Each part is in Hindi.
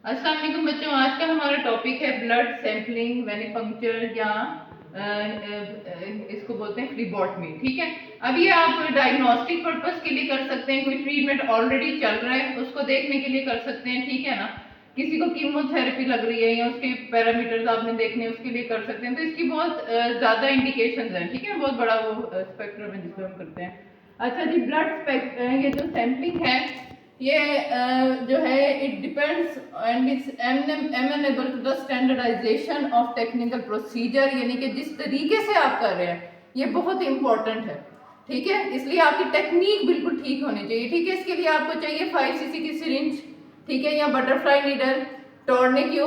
अस्सलाम वालेकुम बच्चों, आज का हमारा टॉपिक है ब्लड सैंपलिंग, वेनिपंक्चर या इसको बोलते हैं फ्लीबॉटमी। ठीक है, अब ये आप डायग्नोस्टिक पर्पस के लिए कर सकते हैं, कोई ट्रीटमेंट ऑलरेडी चल रहा है उसको देखने के लिए कर सकते हैं। ठीक है ना, किसी को कीमोथेरेपी लग रही है या उसके पैरामीटर्स आपने देखने उसके लिए कर सकते हैं। तो इसकी बहुत ज़्यादा इंडिकेशंस हैं। ठीक है, बहुत बड़ा वो स्पेक्ट्रम है जिसको हम करते हैं। अच्छा जी, ये जो सैंपलिंग है ये जो है it depends and it's amenable to the standardization of technical procedure, यानी कि जिस तरीके से आप कर रहे हैं ये बहुत इंपॉर्टेंट है। ठीक है, इसलिए आपकी टेक्निक बिल्कुल ठीक होनी चाहिए। ठीक है, इसके लिए आपको चाहिए 5 cc की सिरिंज, ठीक है, या बटरफ्लाई नीडल, टॉर्निक्यू,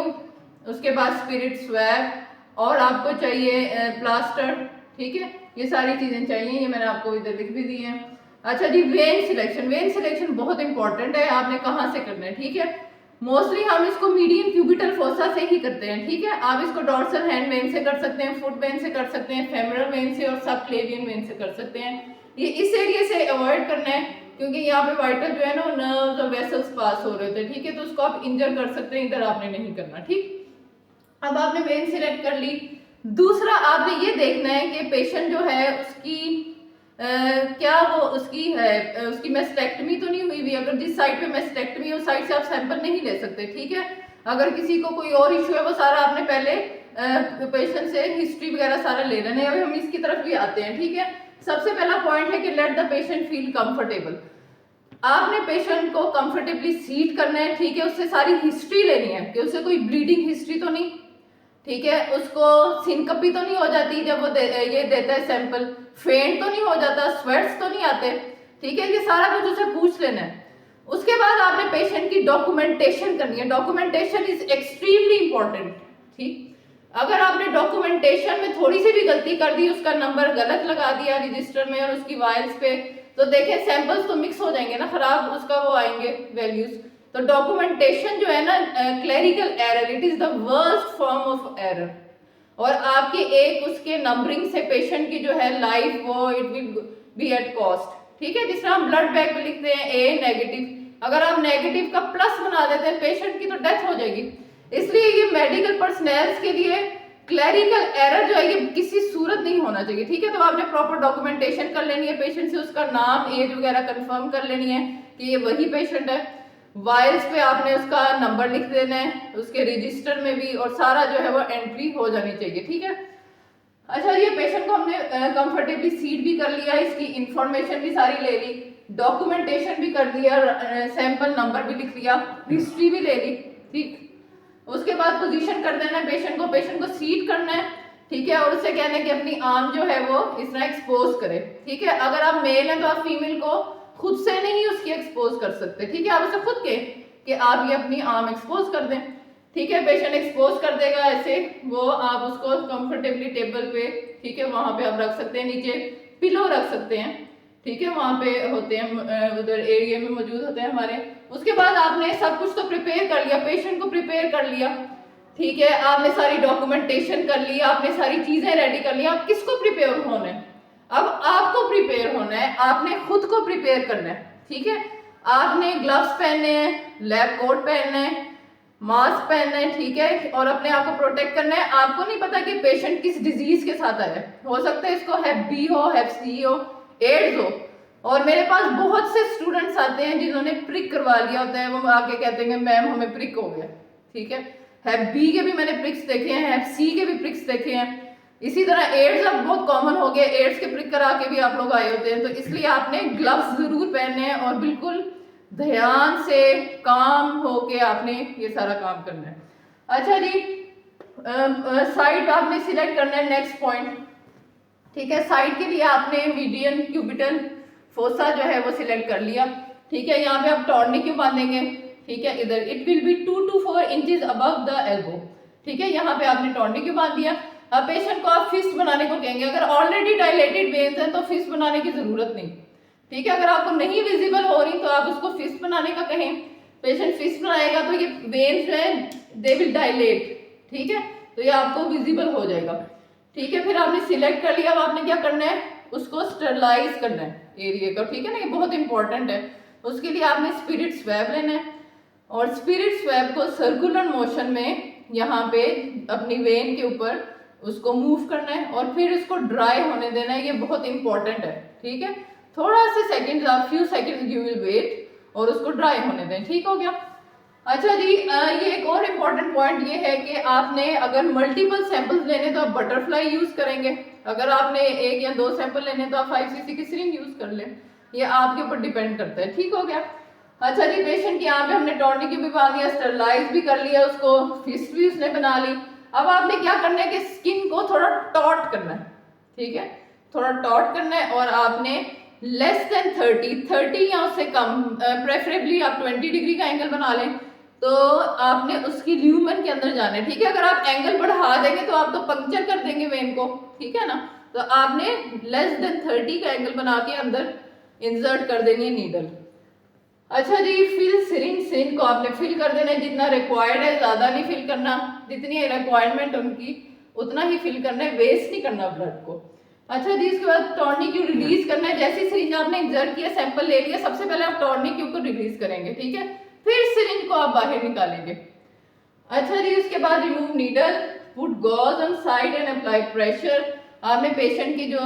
उसके बाद स्पिरिट स्वैब और आपको चाहिए प्लास्टर। ठीक है, ये सारी चीज़ें चाहिए, ये मैंने आपको इधर लिख भी दी हैं। अच्छा जी, वेन सिलेक्शन बहुत इंपॉर्टेंट है, आपने कहाँ से करना है। ठीक है, मोस्टली हम इसको मीडियम क्यूबिटल फोसा से ही करते हैं। ठीक है, आप इसको डॉर्सल हैंड वेन से कर सकते हैं, फुट वेन से कर सकते हैं, फेमरल वेन से और सबक्लेवियन वेन से कर सकते हैं। ये इस एरिया से अवॉइड करना है क्योंकि यहाँ पे वाइटल जो है ना नर्व्स और वेसल्स पास हो रहे थे। ठीक है, तो उसको आप इंजर कर सकते हैं, इधर आपने नहीं करना। ठीक, अब आपने वेन सिलेक्ट कर ली। दूसरा आपने ये देखना है कि पेशेंट जो है उसकी क्या वो उसकी है उसकी मेस्टेक्टमी तो नहीं हुई हुई। अगर जिस साइड पे मेस्टेक्टमी है उस साइड से आप सैंपल नहीं ले सकते। ठीक है, अगर किसी को कोई और इशू है वो सारा आपने पहले पेशेंट से हिस्ट्री वगैरह सारा ले लेना है। अभी हम इसकी तरफ भी आते हैं। ठीक है, सबसे पहला पॉइंट है कि let the patient feel comfortable. आपने पेशेंट को कंफर्टेबली सीट करना है। ठीक है, उससे सारी हिस्ट्री लेनी है कि उससे कोई ब्लीडिंग हिस्ट्री तो नहीं। ठीक है, उसको सिनकपी तो नहीं हो जाती जब वो ये देता है सैंपल, फेंट तो नहीं हो जाता, स्वेट्स तो नहीं आते। ठीक है, ये सारा कुछ उसे पूछ लेना है। उसके बाद आपने पेशेंट की डॉक्यूमेंटेशन करनी है। Documentation is extremely important. ठीक, अगर आपने डॉक्यूमेंटेशन में थोड़ी सी भी गलती कर दी, उसका नंबर गलत लगा दिया रजिस्टर में और उसकी वायल्स पे, तो देखें सैंपल्स तो मिक्स हो जाएंगे ना, खराब उसका वो आएंगे वैल्यूज। तो डॉक्यूमेंटेशन जो है ना, clerical error, it is the worst form of error. और आपके एक उसके नंबरिंग से पेशेंट की जो है लाइफ वो it will be at cost. ठीक है, जिस तरह हम ब्लड बैग में लिखते हैं ए नेगेटिव, अगर आप नेगेटिव का प्लस बना देते हैं पेशेंट की तो डेथ हो जाएगी। इसलिए ये मेडिकल पर्सनल्स के लिए क्लरिकल एरर जो है ये किसी सूरत नहीं होना चाहिए। ठीक है, तो आपने प्रॉपर डॉक्यूमेंटेशन कर लेनी है पेशेंट से, उसका नाम एज वगैरह कंफर्म कर लेनी है कि ये वही पेशेंट है। वायल्स पे आपने उसका नंबर लिख देना है, उसके रजिस्टर में भी, और सारा जो है वो एंट्री हो जानी चाहिए। ठीक है, अच्छा, ये पेशेंट को हमने कंफर्टेबली सीट भी कर लिया, इसकी इंफॉर्मेशन भी सारी ले ली, डॉक्यूमेंटेशन भी कर दिया, सैंपल नंबर भी लिख लिया, हिस्ट्री भी ले ली। ठीक, उसके बाद पोजीशन कर देना है पेशेंट को सीट करना है। ठीक है, और उससे कहना है कि अपनी आर्म जो है वो इस तरह एक्सपोज करे। ठीक है, अगर आप मेल हैं तो आप फीमेल को खुद से नहीं उसकी एक्सपोज कर सकते। ठीक है, आप उसे खुद के कि आप ये अपनी आर्म एक्सपोज कर दें। ठीक है, पेशेंट एक्सपोज कर देगा ऐसे, वो आप उसको कंफर्टेबली टेबल पे, ठीक है, वहां पे आप रख सकते हैं, नीचे पिलो रख सकते हैं। ठीक है, वहां पे होते हैं, उधर एरिया में मौजूद होते हैं हमारे। उसके बाद आपने सब कुछ तो प्रिपेयर कर लिया, पेशेंट को प्रिपेयर कर लिया। ठीक है, आपने सारी डॉक्यूमेंटेशन कर ली, आपने सारी चीजें रेडी कर ली। आप किसको प्रिपेयर होना है? अब आपको प्रिपेयर होना है, आपने खुद को प्रिपेयर करना है। ठीक है, आपने ग्लव्स पहनने हैं, लैब कोट पहनना है, मास्क पहनना है। ठीक है, और अपने आप को प्रोटेक्ट करना है। आपको नहीं पता कि पेशेंट किस डिजीज के साथ आया है, हो सकता है इसको हैप बी हो, हैप सी हो, एड्स हो। और मेरे पास बहुत से स्टूडेंट्स आते हैं जिन्होंने प्रिक करवा लिया होता है, वो आके कहते हैं मैम हमें प्रिक हो गया। ठीक है, हैप बी के भी मैंने प्रिक्स देखे हैं, हैप सी के भी प्रिक्स देखे हैं। इसी तरह एड्स अब बहुत कॉमन हो गया, एड्स के प्रिक करा के भी आप लोग आए होते हैं। तो इसलिए आपने ग्लव्स जरूर पहनने हैं और बिल्कुल ध्यान से काम होके आपने ये सारा काम करना है। अच्छा जी, साइड आपने सिलेक्ट करना है, नेक्स्ट पॉइंट। ठीक है, साइड के लिए आपने मीडियन क्यूबिटल फोसा जो है वो सिलेक्ट कर लिया। ठीक है, यहाँ पे आप टॉर्निक्यू बांधेंगे। ठीक है, इधर it will be 2 to 4 inches above the elbow. ठीक है, यहाँ पे आपने टॉर्निक्यू बांध दिया। अब पेशेंट को आप फिस्ट बनाने को कहेंगे। अगर ऑलरेडी डायलेटेड वेन्स हैं तो फिस्ट बनाने की जरूरत नहीं। ठीक है, अगर आपको नहीं विजिबल हो रही तो आप उसको फिस्ट बनाने का कहें। पेशेंट फिस्ट बनाएगा तो ये वेन्स जो है दे विल डायलेट। ठीक है, तो ये आपको विजिबल हो जाएगा। ठीक है, फिर आपने सिलेक्ट कर लिया। अब आपने क्या करना है, उसको स्टरलाइज करना है एरिया का। ठीक है ना, ये बहुत इंपॉर्टेंट है। उसके लिए आपने स्पिरिट स्वैब लेना है। और स्पिरिट स्वैब को सर्कुलर मोशन में यहाँ पे अपनी वेन के ऊपर उसको मूव करना है और फिर इसको ड्राई होने देना है। ये बहुत इंपॉर्टेंट है, ठीक है। थोड़ा से सेकंड, आप few second you will wait और उसको ड्राई होने दें, ठीक हो गया। अच्छा जी, ये एक और इम्पॉर्टेंट पॉइंट ये है कि आपने अगर मल्टीपल सैंपल्स लेने तो आप बटरफ्लाई यूज़ करेंगे, अगर आपने 1 या 2 सैंपल लेने तो आप 5 cc की सिरिंज यूज़ कर लें, ये आपके ऊपर डिपेंड करता है, ठीक हो गया। अच्छा जी, पेशेंट के यहाँ पे हमने टॉर्निक्यू भी बांध दिया, स्टरलाइज भी कर लिया, उसको फिस्ट भी उसने बना ली। अब आपने क्या करना है कि स्किन को थोड़ा टॉट करना है, ठीक है, थोड़ा टॉट करना है और आपने लेस देन 30 या उससे कम, प्रेफरेबली आप 20 डिग्री का एंगल बना लें, तो आपने उसकी ल्यूमन के अंदर जाना है, ठीक है। अगर आप एंगल बढ़ा देंगे तो आप तो पंक्चर कर देंगे वेन को, ठीक है ना। तो आपने लेस देन 30 का एंगल बना के अंदर इंसर्ट कर देनी है नीडल। अच्छा जी, फिल सिरिंज को आपने फिल कर देना है, जितना रिक्वायर्ड है, ज़्यादा नहीं फिल करना, जितनी रिक्वायरमेंट उनकी उतना ही फिल करना है, वेस्ट नहीं करना ब्लड को। अच्छा जी, इसके बाद टॉर्निक्यू रिलीज करना है। जैसे सिरिंज आपने इंसर्ट किया, सैंपल ले लिया, सबसे पहले आप टॉर्निक्यू को रिलीज करेंगे, ठीक है, फिर सिरिंज को आप बाहर निकालेंगे। अच्छा जी, उसके बाद remove needle, put gauze on side and apply pressure. आपने पेशेंट की जो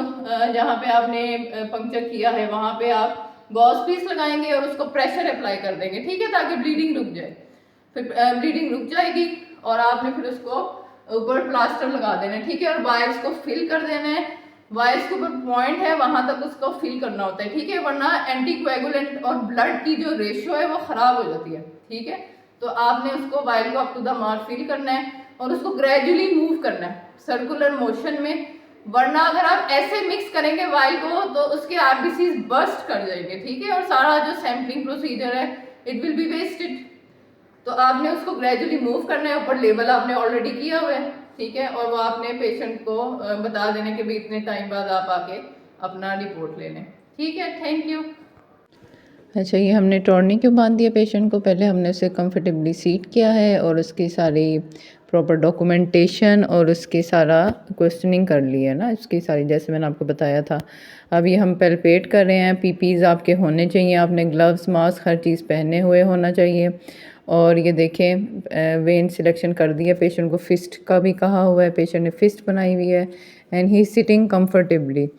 जहाँ पे आपने पंक्चर किया है वहाँ पे आप गॉज पीस लगाएंगे और उसको प्रेशर अप्लाई कर देंगे, ठीक है, ताकि ब्लीडिंग रुक जाए। फिर ब्लीडिंग रुक जाएगी और आपने फिर उसको ऊपर प्लास्टर लगा देना है, ठीक है, और वायर्स को फिल कर देना है। वायर्स के ऊपर पॉइंट है वहां तक उसको फिल करना होता है, ठीक है, वरना एंटीकोएगुलेंट और ब्लड की जो रेशियो है वो खराब हो जाती है, ठीक है। तो आपने उसको वायर को up to the mark fill करना है और उसको ग्रेजुअली मूव करना है सर्कुलर मोशन में, वरना अगर आप ऐसे मिक्स करेंगे वायल को तो उसके आरबीसी बर्स्ट कर जाएंगे, ठीक है, और सारा जो सैम्पलिंग प्रोसीजर है इट विल बी वेस्टेड। तो आपने उसको ग्रेजुअली मूव करना है, ऊपर लेबल आपने ऑलरेडी किया हुआ है, ठीक है, और वो आपने पेशेंट को बता देने के भी इतने टाइम बाद आप आके अपना रिपोर्ट ले लें, ठीक है, थैंक यू। अच्छा, ये हमने टॉर्निक्यू बांध दिया पेशेंट को, पहले हमने उसे कंफर्टेबली सीट किया है और उसकी सारी प्रॉपर डॉक्यूमेंटेशन और उसकी सारा क्वेश्चनिंग कर ली है ना, इसकी सारी, जैसे मैंने आपको बताया था। अब ये हम पैल्पेट कर रहे हैं, पीपीज़ आपके होने चाहिए, आपने ग्लव्स, मास्क, हर चीज़ पहने हुए होना चाहिए। और ये देखें, वेन सिलेक्शन कर दिया, पेशेंट को फिस्ट का भी कहा हुआ है, पेशेंट ने फिस्ट बनाई हुई है एंड ही सिटिंग कंफर्टेबली।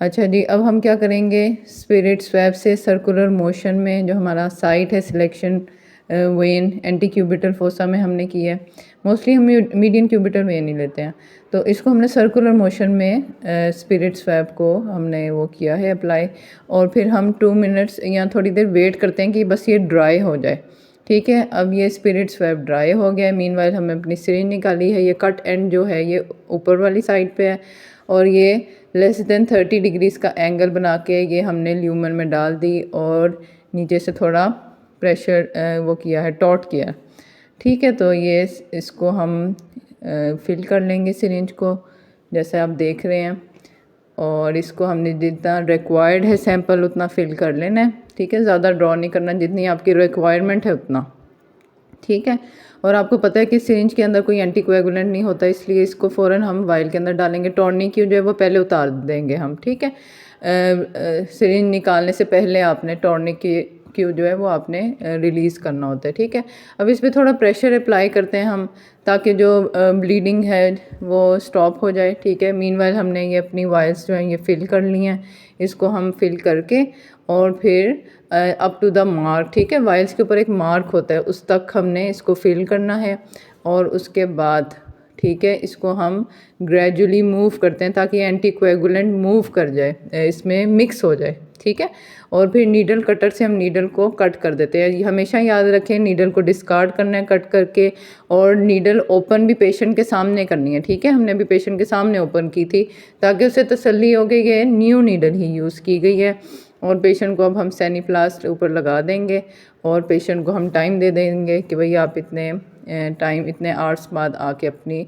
अच्छा जी, अब हम क्या करेंगे, स्पिरिट स्वैब से सर्कुलर मोशन में जो हमारा साइट है selection when anti cubital fossa में हमने किया है। मोस्टली हम मीडियन क्यूबिटल वेन ही लेते हैं, तो इसको हमने सर्कुलर मोशन में स्पिरिट स्वैब को हमने वो किया है अप्लाई। और फिर हम 2 मिनट्स या थोड़ी देर वेट करते हैं कि बस ये ड्राई हो जाए, ठीक है। अब ये स्पिरिट स्वैब ड्राई हो गया है, मीनवाइल हमने अपनी सिरिंज निकाली है, ये कट एंड जो है ये ऊपर वाली साइड पे है और ये लेस देन 30 डिग्रीज़ का एंगल बना के ये हमने ल्यूमन में डाल दी और नीचे से थोड़ा प्रेशर वो किया है, टॉट किया, ठीक है। तो ये इसको हम फिल कर लेंगे सिरिंज को, जैसे आप देख रहे हैं, और इसको हमने जितना रिक्वायर्ड है सैंपल उतना फिल कर लेना है, ठीक है, ज़्यादा ड्रॉ नहीं करना, जितनी आपकी रिक्वायरमेंट है उतना, ठीक है। और आपको पता है कि सिरिंज के अंदर कोई एंटीकोएगुलेंट नहीं होता, इसलिए इसको फ़ौरन हम वाइल के अंदर डालेंगे। टॉर्निक्यू जो है वो पहले उतार देंगे हम, ठीक है। सिरिंज निकालने से पहले आपने टॉर्निक्यू जो है वो आपने रिलीज़ करना होता है, ठीक है। अब इस पर थोड़ा प्रेशर अप्लाई करते हैं हम, ताकि जो ब्लीडिंग है वो स्टॉप हो जाए, ठीक है। मीनवाइल हमने ये अपनी वायल्स जो हैं ये फिल कर ली हैं, इसको हम फिल करके और फिर अप टू द मार्क, ठीक है, वायल्स के ऊपर एक मार्क होता है उस तक हमने इसको फिल करना है। और उसके बाद, ठीक है, इसको हम ग्रेजुअली मूव करते हैं ताकि एंटीकोएगुलेंट मूव कर जाए, इसमें मिक्स हो जाए, ठीक है। और फिर नीडल कटर से हम नीडल को कट कर देते हैं। हमेशा याद रखें, नीडल को डिस्कार्ड करना है कट करके, और नीडल ओपन भी पेशेंट के सामने करनी है, ठीक है। हमने भी पेशेंट के सामने ओपन की थी ताकि उसे तसल्ली हो गई है न्यू नीडल ही यूज़ की गई है। और पेशेंट को अब हम सैनीप्लास्ट ऊपर लगा देंगे और पेशेंट को हम टाइम दे देंगे कि भाई आप इतने टाइम, इतने आवर्स बाद आके अपनी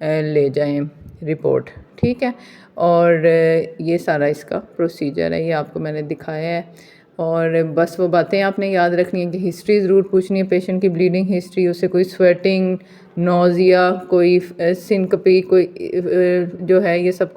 ले जाएं रिपोर्ट, ठीक है। और ये सारा इसका प्रोसीजर है, ये आपको मैंने दिखाया है। और बस वो बातें आपने याद रखनी है कि हिस्ट्री ज़रूर पूछनी है पेशेंट की, ब्लीडिंग हिस्ट्री, उसे कोई स्वेटिंग, नोज़िया, कोई सिनकपी, कोई जो है, ये सब